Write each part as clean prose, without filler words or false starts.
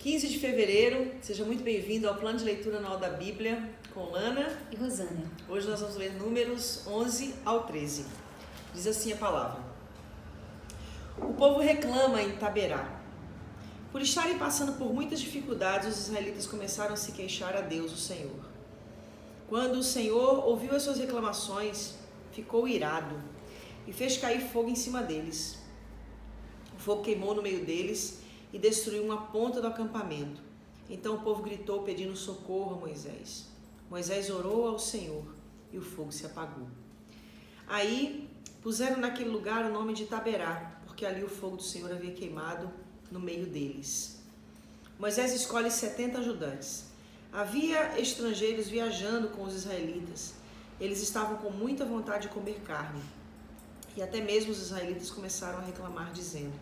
15 de fevereiro, seja muito bem-vindo ao plano de leitura anual da Bíblia com Lana e Rosânia. Hoje nós vamos ler Números 11 ao 13. Diz assim a palavra: O povo reclama em Taberá. Por estarem passando por muitas dificuldades, os israelitas começaram a se queixar a Deus, o Senhor. Quando o Senhor ouviu as suas reclamações, ficou irado e fez cair fogo em cima deles. O fogo queimou no meio deles e destruiu uma ponta do acampamento. Então o povo gritou pedindo socorro a Moisés. Moisés orou ao Senhor e o fogo se apagou. Aí puseram naquele lugar o nome de Taberá, porque ali o fogo do Senhor havia queimado no meio deles. Moisés escolhe 70 ajudantes. Havia estrangeiros viajando com os israelitas. Eles estavam com muita vontade de comer carne. E até mesmo os israelitas começaram a reclamar, dizendo: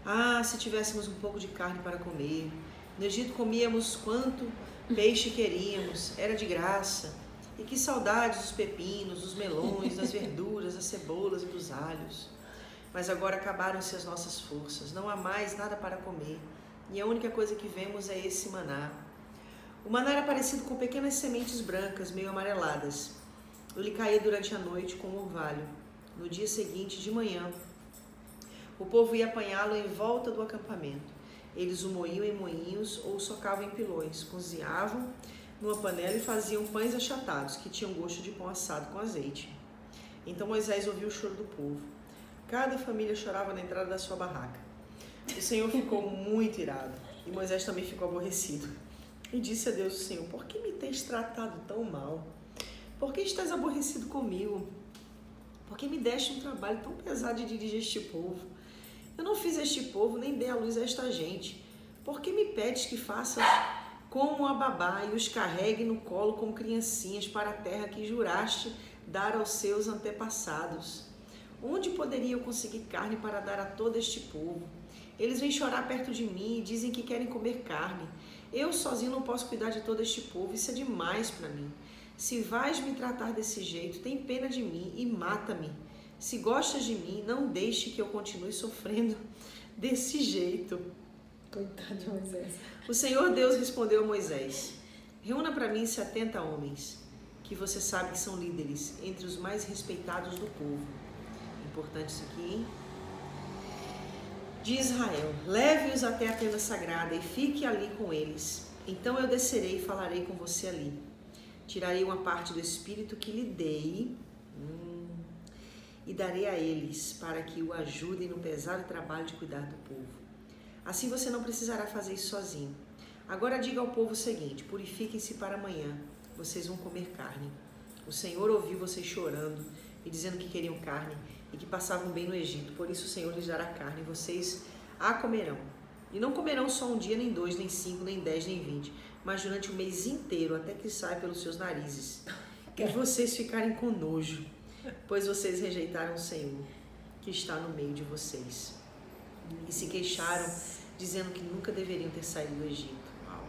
Ah, se tivéssemos um pouco de carne para comer. No Egito comíamos quanto peixe queríamos, era de graça. E que saudades dos pepinos, dos melões, das verduras, das cebolas e dos alhos. Mas agora acabaram-se as nossas forças, não há mais nada para comer. E a única coisa que vemos é esse maná. O maná era parecido com pequenas sementes brancas, meio amareladas. Ele caía durante a noite com um orvalho. No dia seguinte, de manhã, o povo ia apanhá-lo em volta do acampamento. Eles o moíam em moinhos ou o socavam em pilões, cozinhavam numa panela e faziam pães achatados, que tinham gosto de pão assado com azeite. Então Moisés ouviu o choro do povo. Cada família chorava na entrada da sua barraca. O Senhor ficou muito irado e Moisés também ficou aborrecido. E disse a Deus o Senhor: Por que me tens tratado tão mal? Por que estás aborrecido comigo? Por que me deste um trabalho tão pesado de dirigir este povo? Eu não fiz este povo, nem dei à luz a esta gente. Por que me pedes que faça como a babá e os carregue no colo como criancinhas para a terra que juraste dar aos seus antepassados? Onde poderia eu conseguir carne para dar a todo este povo? Eles vêm chorar perto de mim e dizem que querem comer carne. Eu sozinho não posso cuidar de todo este povo, isso é demais para mim. Se vais me tratar desse jeito, tem pena de mim e mata-me. Se gostas de mim, não deixe que eu continue sofrendo desse jeito. Coitado de Moisés. O Senhor Deus respondeu a Moisés: Reúna para mim 70 homens, que você sabe que são líderes, entre os mais respeitados do povo. Importante isso aqui, hein? De Israel. Leve-os até a tenda sagrada e fique ali com eles. Então eu descerei e falarei com você ali. Tirarei uma parte do Espírito que lhe dei e darei a eles, para que o ajudem no pesado trabalho de cuidar do povo. Assim você não precisará fazer isso sozinho. Agora diga ao povo o seguinte: purifiquem-se para amanhã, vocês vão comer carne. O Senhor ouviu vocês chorando e dizendo que queriam carne e que passavam bem no Egito. Por isso o Senhor lhes dará carne e vocês a comerão. E não comerão só um dia, nem 2, nem 5, nem 10, nem 20, mas durante o mês inteiro, até que saia pelos seus narizes. E vocês ficarem com nojo, pois vocês rejeitaram o Senhor, que está no meio de vocês. E se queixaram, dizendo que nunca deveriam ter saído do Egito. Uau.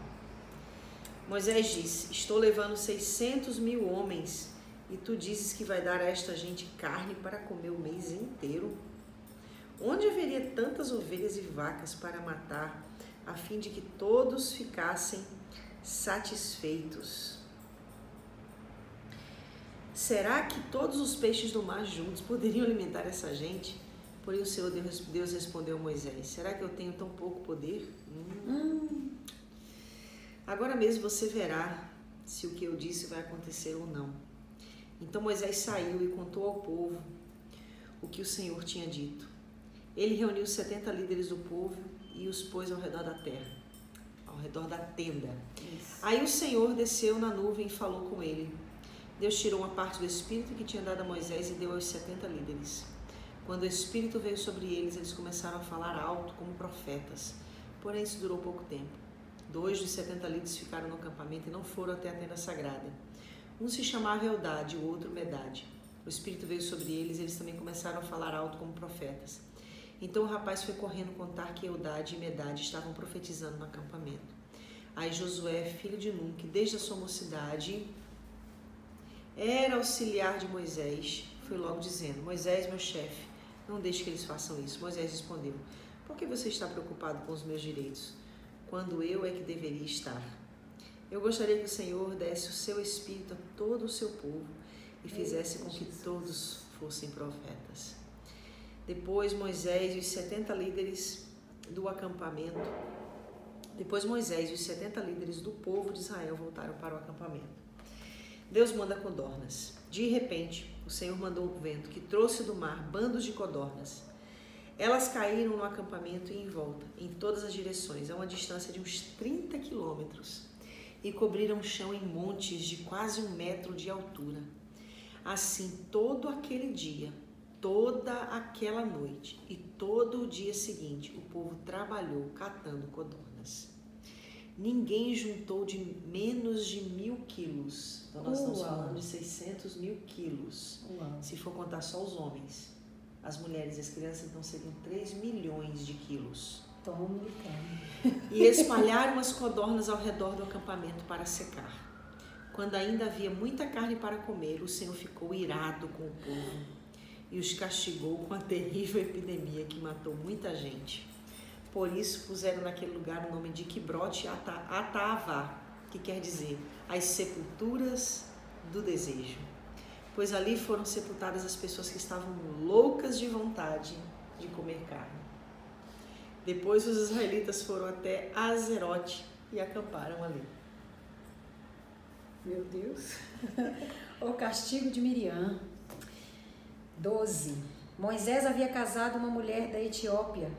Moisés disse: Estou levando 600.000 homens, e tu dizes que vai dar a esta gente carne para comer o mês inteiro? Onde haveria tantas ovelhas e vacas para matar, a fim de que todos ficassem satisfeitos? Será que todos os peixes do mar juntos poderiam alimentar essa gente? Porém o Senhor Deus respondeu a Moisés: Será que eu tenho tão pouco poder? Agora mesmo você verá se o que eu disse vai acontecer ou não. Então Moisés saiu e contou ao povo o que o Senhor tinha dito. Ele reuniu 70 líderes do povo e os pôs ao redor da terra, ao redor da tenda. Isso. Aí o Senhor desceu na nuvem e falou com ele. Deus tirou uma parte do Espírito que tinha dado a Moisés e deu aos 70 líderes. Quando o Espírito veio sobre eles, eles começaram a falar alto como profetas. Porém, isso durou pouco tempo. 2 dos 70 líderes ficaram no acampamento e não foram até a tenda sagrada. Um se chamava Eldade e o outro Medade. O Espírito veio sobre eles e eles também começaram a falar alto como profetas. Então o rapaz foi correndo contar que Eldade e Medade estavam profetizando no acampamento. Aí Josué, filho de Nun, que desde a sua mocidade era auxiliar de Moisés, foi logo dizendo: Moisés, meu chefe, não deixe que eles façam isso. Moisés respondeu: Por que você está preocupado com os meus direitos? quando eu é que deveria estar? Eu gostaria que o Senhor desse o seu Espírito a todo o seu povo e fizesse com que todos fossem profetas. Depois Moisés e os 70 líderes do acampamento, depois Moisés e os 70 líderes do povo de Israel voltaram para o acampamento. Deus manda codornas. De repente, o Senhor mandou um vento que trouxe do mar bandos de codornas. Elas caíram no acampamento e em volta, em todas as direções, a uma distância de uns 30 quilômetros, e cobriram o chão em montes de quase 1 metro de altura. Assim, todo aquele dia, toda aquela noite e todo o dia seguinte, o povo trabalhou catando codornas. Ninguém juntou de menos de 1.000 quilos. Então, nós estamos falando de 600 mil quilos. Se for contar só os homens. As mulheres e as crianças, então, seriam 3 milhões de quilos. Tome carne. E espalharam as codornas ao redor do acampamento para secar. Quando ainda havia muita carne para comer, o Senhor ficou irado com o povo e os castigou com a terrível epidemia que matou muita gente. Por isso puseram naquele lugar o nome de Kibroth Hataavá, que quer dizer as sepulturas do desejo. Pois ali foram sepultadas as pessoas que estavam loucas de vontade de comer carne. Depois os israelitas foram até Azerote e acamparam ali. Meu Deus. O castigo de Miriam. 12. Moisés havia casado uma mulher da Etiópia,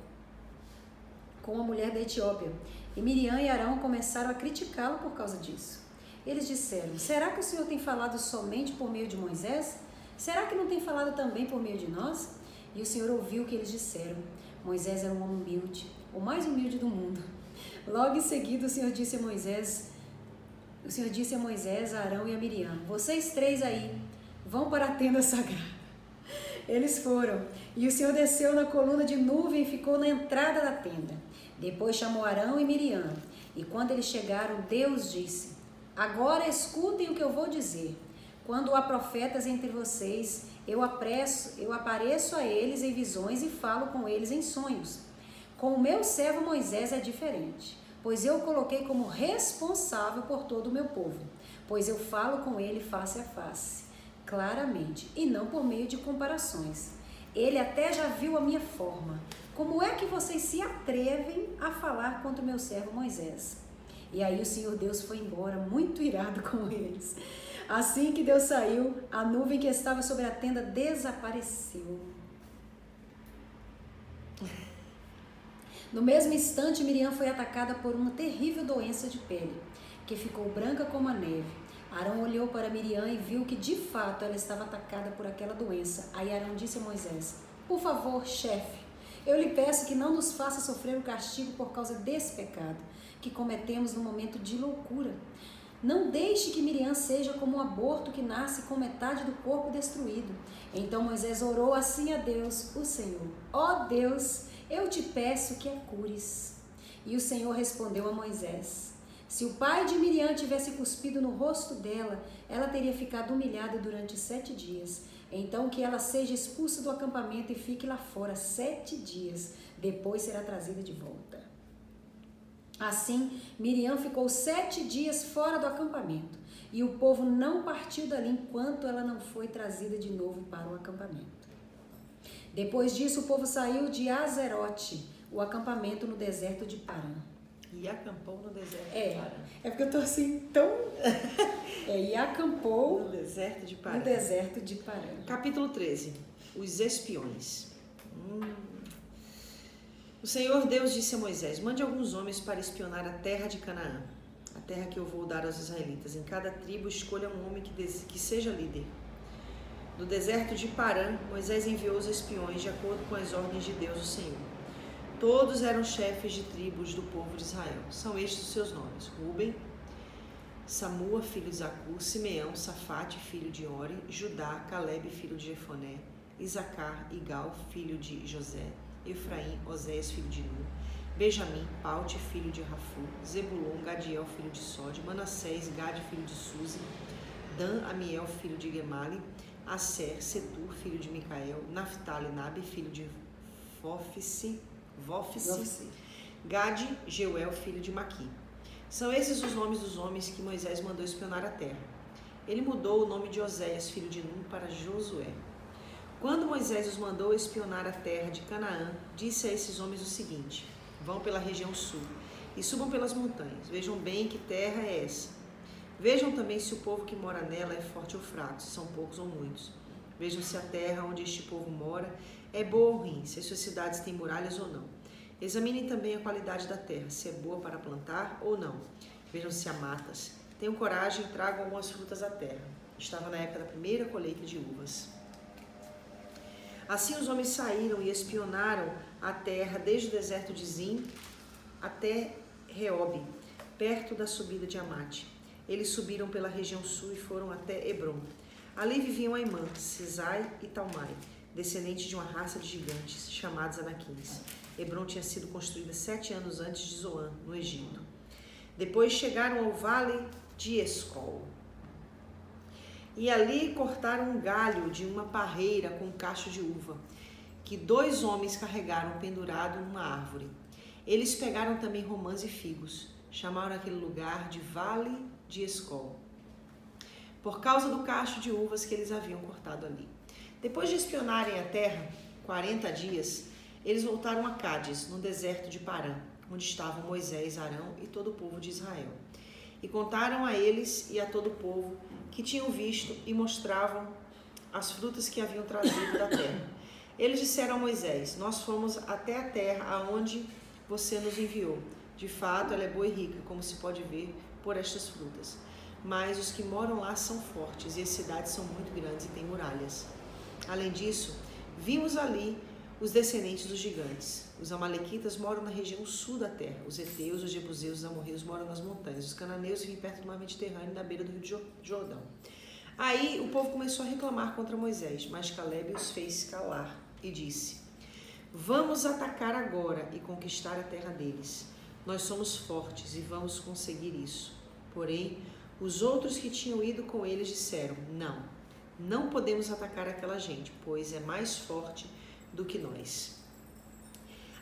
com uma mulher da Etiópia, e Miriam e Arão começaram a criticá-lo por causa disso. Eles disseram: será que o Senhor tem falado somente por meio de Moisés? Será que não tem falado também por meio de nós? E o Senhor ouviu o que eles disseram. Moisés era um homem humilde, o mais humilde do mundo. Logo em seguida o Senhor disse a Moisés, a Arão e a Miriam: vocês 3 aí, vão para a tenda sagrada. Eles foram, e o Senhor desceu na coluna de nuvem e ficou na entrada da tenda. Depois chamou Arão e Miriam, e quando eles chegaram, Deus disse: agora escutem o que eu vou dizer. Quando há profetas entre vocês, eu apareço a eles em visões e falo com eles em sonhos. Com o meu servo Moisés é diferente, pois eu o coloquei como responsável por todo o meu povo, pois eu falo com ele face a face, claramente, e não por meio de comparações. Ele até já viu a minha forma. Como é que vocês se atrevem a falar contra o meu servo Moisés? E aí o Senhor Deus foi embora, muito irado com eles. Assim que Deus saiu, a nuvem que estava sobre a tenda desapareceu. No mesmo instante, Miriam foi atacada por uma terrível doença de pele, que ficou branca como a neve. Arão olhou para Miriam e viu que, de fato, ela estava atacada por aquela doença. Aí Arão disse a Moisés: por favor, chefe, eu lhe peço que não nos faça sofrer o castigo por causa desse pecado que cometemos no momento de loucura. Não deixe que Miriam seja como um aborto que nasce com metade do corpo destruído. Então Moisés orou assim a Deus, o Senhor: ó Deus, eu te peço que a cures. E o Senhor respondeu a Moisés: se o pai de Miriam tivesse cuspido no rosto dela, ela teria ficado humilhada durante 7 dias. Então que ela seja expulsa do acampamento e fique lá fora 7 dias. Depois será trazida de volta. Assim, Miriam ficou 7 dias fora do acampamento, e o povo não partiu dali enquanto ela não foi trazida de novo para o acampamento. Depois disso, o povo saiu de Azerote, o acampamento no deserto de Parã. E acampou no deserto de Parã. É porque eu tô assim tão... e acampou no deserto de Parã. No deserto de Parã. Capítulo 13. Os espiões. O Senhor Deus disse a Moisés: mande alguns homens para espionar a terra de Canaã, a terra que eu vou dar aos israelitas. Em cada tribo escolha um homem que seja líder. No deserto de Parã, Moisés enviou os espiões de acordo com as ordens de Deus, o Senhor. Todos eram chefes de tribos do povo de Israel. São estes os seus nomes: Ruben, Samua, filho de Zacur, Simeão, Safate, filho de Ori, Judá, Calebe, filho de Jefoné, Isacar, Igal, filho de José, Efraim, Oséias, filho de Nun, Benjamim, Paute, filho de Rafu, Zebulon, Gadiel, filho de Sode, Manassés, Gade, filho de Suzi, Dan, Amiel, filho de Gemali, Asser, Setur, filho de Micael, Naphtali, Nabe, filho de Vófice, Gade, Jeuel, filho de Maqui. São esses os nomes dos homens que Moisés mandou espionar a terra. Ele mudou o nome de Oséias, filho de Num, para Josué. Quando Moisés os mandou espionar a terra de Canaã, disse a esses homens o seguinte: vão pela região sul e subam pelas montanhas. Vejam bem que terra é essa. Vejam também se o povo que mora nela é forte ou fraco, se são poucos ou muitos. Vejam se a terra onde este povo mora é boa ou ruim, se as suas cidades têm muralhas ou não. Examinem também a qualidade da terra, se é boa para plantar ou não. Vejam se há matas. Tenham coragem e tragam algumas frutas à terra. Estava na época da primeira colheita de uvas. Assim os homens saíram e espionaram a terra desde o deserto de Zim até Reobe, perto da subida de Amate. Eles subiram pela região sul e foram até Hebron. Ali viviam Aimã, Sisai e Talmai, descendentes de uma raça de gigantes, chamados Anaquins. Hebron tinha sido construída 7 anos antes de Zoan, no Egito. Depois chegaram ao vale de Escol. E ali cortaram um galho de uma parreira com um cacho de uva, que 2 homens carregaram pendurado numa árvore. Eles pegaram também romãs e figos. Chamaram aquele lugar de Vale de Escol, por causa do cacho de uvas que eles haviam cortado ali. Depois de espionarem a terra 40 dias, eles voltaram a Cádiz, no deserto de Parã, onde estavam Moisés, Arão e todo o povo de Israel. E contaram a eles e a todo o povo que tinham visto e mostravam as frutas que haviam trazido da terra. Eles disseram a Moisés: nós fomos até a terra aonde você nos enviou. De fato, ela é boa e rica, como se pode ver por estas frutas. Mas os que moram lá são fortes e as cidades são muito grandes e têm muralhas. Além disso, vimos ali os descendentes dos gigantes. Os amalequitas moram na região sul da terra. Os heteus, os jebuseus, os amorreus moram nas montanhas. Os cananeus vivem perto do mar Mediterrâneo, na beira do rio Jordão. Aí o povo começou a reclamar contra Moisés, mas Calebe os fez calar e disse: vamos atacar agora e conquistar a terra deles. Nós somos fortes e vamos conseguir isso. Porém, os outros que tinham ido com eles disseram: não podemos atacar aquela gente, pois é mais forte do que nós.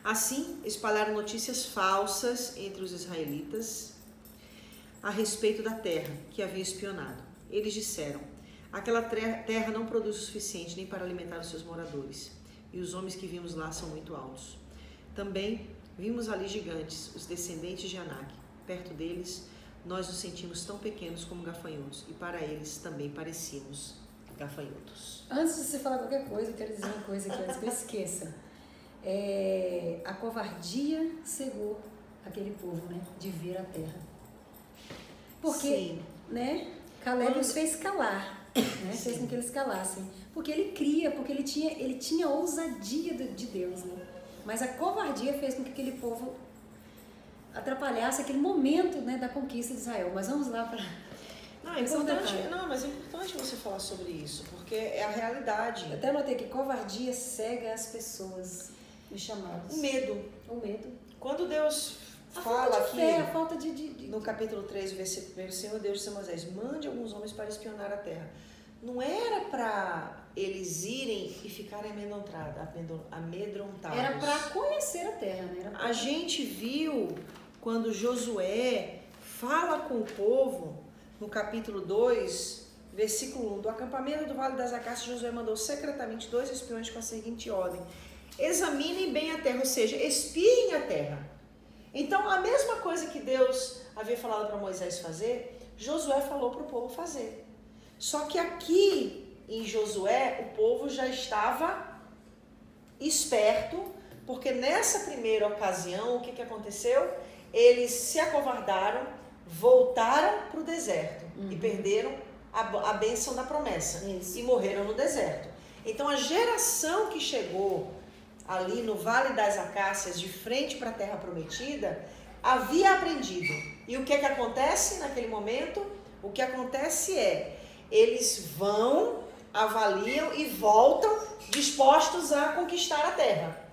Assim, espalharam notícias falsas entre os israelitas a respeito da terra que haviam espionado. Eles disseram: aquela terra não produz o suficiente nem para alimentar os seus moradores, e os homens que vimos lá são muito altos. Também vimos ali gigantes, os descendentes de Anak. Perto deles, nós nos sentimos tão pequenos como gafanhotos, e para eles também parecíamos gafanhotos. Antes de você falar qualquer coisa, eu quero dizer uma coisa aqui, antes que eu esqueça. A covardia cegou aquele povo, né, de ver a terra. Porque, Sim. né, Calebe os fez calar, né, fez com que eles calassem. Porque ele cria, porque ele tinha a ousadia de Deus, né? Mas a covardia fez com que aquele povo atrapalhasse aquele momento, né, da conquista de Israel. Mas vamos lá para... mas é importante você falar sobre isso, porque é a realidade. Eu até notei que covardia cega as pessoas nos chamados. O medo. O medo. Quando Deus A fala falta de aqui, fé, a falta de... no capítulo 3, versículo 1, o Senhor Deus disse a Moisés: mande alguns homens para espionar a terra. Não era para eles irem e ficarem amedrontados. Era para conhecer a terra, né? A gente viu quando Josué fala com o povo, no capítulo 2, versículo 1, do acampamento do Vale das Acácias, Josué mandou secretamente 2 espiões com a seguinte ordem: examinem bem a terra, ou seja, espiem a terra. Então, a mesma coisa que Deus havia falado para Moisés fazer, Josué falou para o povo fazer. Só que aqui em Josué, o povo já estava esperto, porque nessa primeira ocasião, o que aconteceu? Eles se acovardaram, voltaram para o deserto e perderam a bênção da promessa. Isso. E morreram no deserto. Então, a geração que chegou ali no Vale das Acácias, de frente para a Terra Prometida, havia aprendido. E o que acontece naquele momento? O que acontece é, eles vão, avaliam e voltam dispostos a conquistar a terra.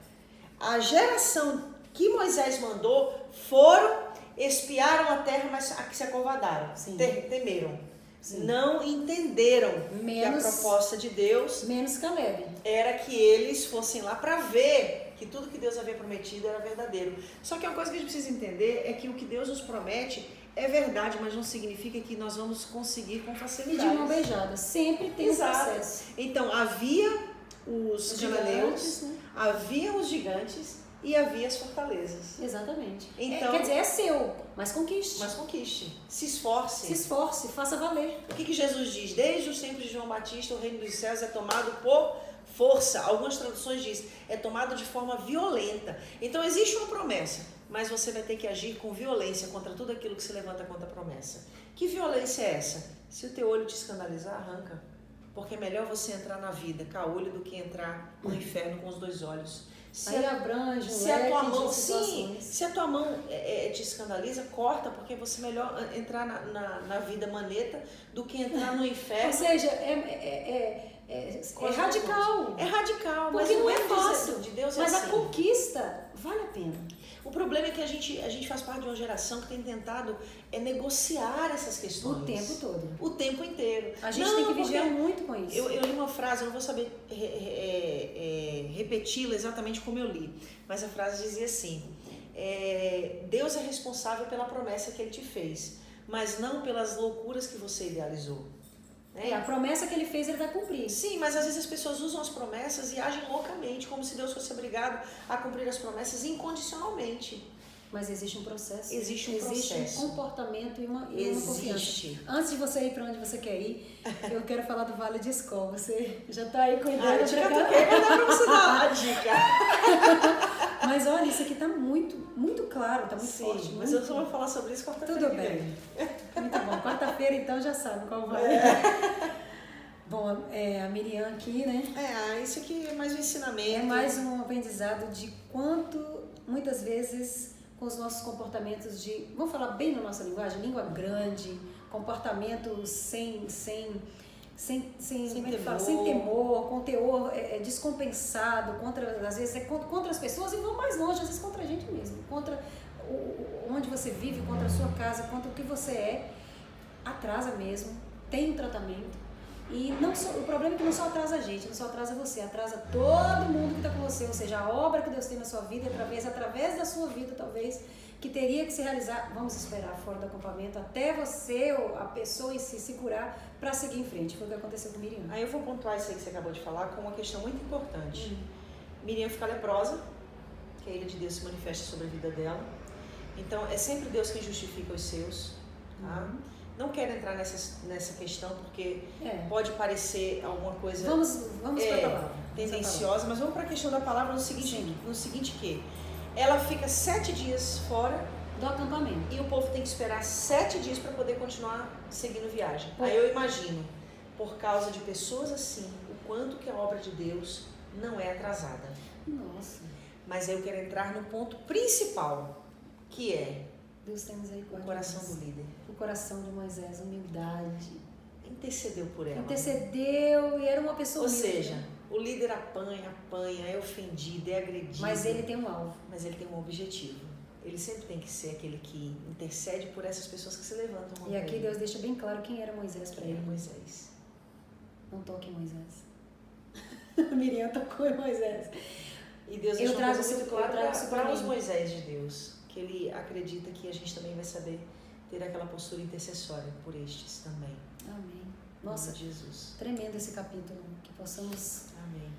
A geração que Moisés mandou foram, espiaram a terra, mas se acovardaram, temeram. Sim. Não entenderam que a proposta de Deus menos Calebe era que eles fossem lá para ver que tudo que Deus havia prometido era verdadeiro. Só que uma coisa que a gente precisa entender é que o que Deus nos promete é verdade, mas não significa que nós vamos conseguir com E facilidade. de mão beijada, sempre tem um processo. Então, havia os cananeus, né? havia os gigantes e havia as fortalezas. Exatamente. Então, quer dizer, é seu, mas conquiste. Mas conquiste, se esforce. Se esforce, faça valer. O que Jesus diz? Desde os tempos de João Batista, o reino dos céus é tomado por força. Algumas traduções dizem, é tomado de forma violenta. Então existe uma promessa, mas você vai ter que agir com violência contra tudo aquilo que se levanta contra a promessa. Que violência é essa? Se o teu olho te escandalizar, arranca. Porque é melhor você entrar na vida caolho do que entrar no inferno com os dois olhos. Aí abrange se a tua mão, sim, se a tua mão te escandaliza, corta, porque é você melhor entrar na vida maneta do que entrar no inferno. Ou seja, é radical. É radical, porque mas não é fácil. De Deus mas assim. A conquista vale a pena. O problema é que a gente faz parte de uma geração que tem tentado negociar essas questões. O tempo todo. O tempo inteiro. A gente tem que vigiar muito com isso. Eu li uma frase, eu não vou saber repeti-la exatamente como eu li, mas a frase dizia assim, Deus é responsável pela promessa que Ele te fez, mas não pelas loucuras que você idealizou. A promessa que Ele fez, Ele vai cumprir. Sim, mas às vezes as pessoas usam as promessas e agem loucamente, como se Deus fosse obrigado a cumprir as promessas incondicionalmente. Mas existe um processo. Existe um comportamento e uma confiança. Antes de você ir para onde você quer ir, eu quero falar do Vale de Escol. Você já está aí com a ideia de cá? Eu dá para você dar a dica. Mas olha, isso aqui está muito, muito claro, está muito forte. Mas eu só vou falar sobre isso quarta-feira. Tudo bem. Muito bom. Quarta-feira, então, já sabe qual vai. Bom, a Miriam aqui, né? Isso aqui é mais um ensinamento. É mais um aprendizado de quanto, muitas vezes, com os nossos comportamentos vamos falar bem na nossa linguagem, língua grande, comportamento sem temor, com teor descompensado, às vezes contra as pessoas e vão mais longe, às vezes contra a gente mesmo, contra onde você vive, contra a sua casa, contra o que você é, atrasa mesmo, tem um tratamento. E o problema é que não só atrasa a gente, não só atrasa você, atrasa todo mundo que está com você, ou seja, a obra que Deus tem na sua vida, através da sua vida, talvez, que teria que se realizar, vamos esperar fora do acampamento, até você ou a pessoa em si se curar para seguir em frente. Foi o que aconteceu com Miriam. Aí eu vou pontuar isso aí que você acabou de falar com uma questão muito importante. Miriam fica leprosa, que a ira de Deus se manifesta sobre a vida dela. Então, é sempre Deus quem justifica os seus, tá? Não quero entrar nessa questão porque pode parecer alguma coisa vamos para a palavra. Tendenciosa, mas vamos para a questão da palavra no seguinte que ela fica 7 dias fora do acampamento e o povo tem que esperar 7 dias para poder continuar seguindo viagem. Aí eu imagino, por causa de pessoas assim, o quanto que a obra de Deus não é atrasada. Nossa. Mas eu quero entrar no ponto principal, que é Deus tem misericórdia. O coração do líder. O coração de Moisés, humildade. Intercedeu por ela. Intercedeu e era uma pessoa Ou seja, o líder apanha, é ofendido, é agredido. Mas ele tem um alvo. Mas ele tem um objetivo. Ele sempre tem que ser aquele que intercede por essas pessoas que se levantam. E aqui Deus deixa bem claro quem era Moisés para ele. Moisés. Não toque em Moisés. Miriam tocou em Moisés. E Deus deixa uma coisa muito clara para os Moisés de Deus. Que ele acredita que a gente também vai saber ter aquela postura intercessória por estes também. Amém. Nossa, Jesus. Tremendo esse capítulo, que possamos... Amém.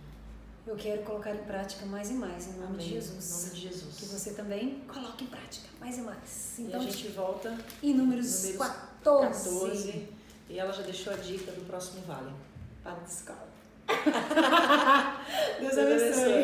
Eu quero colocar em prática mais e mais, em nome de Jesus. Em nome de Jesus. Que você também coloque em prática mais e mais. Então, e a gente volta em números 14. E ela já deixou a dica do próximo vale. Para a escola. Deus abençoe.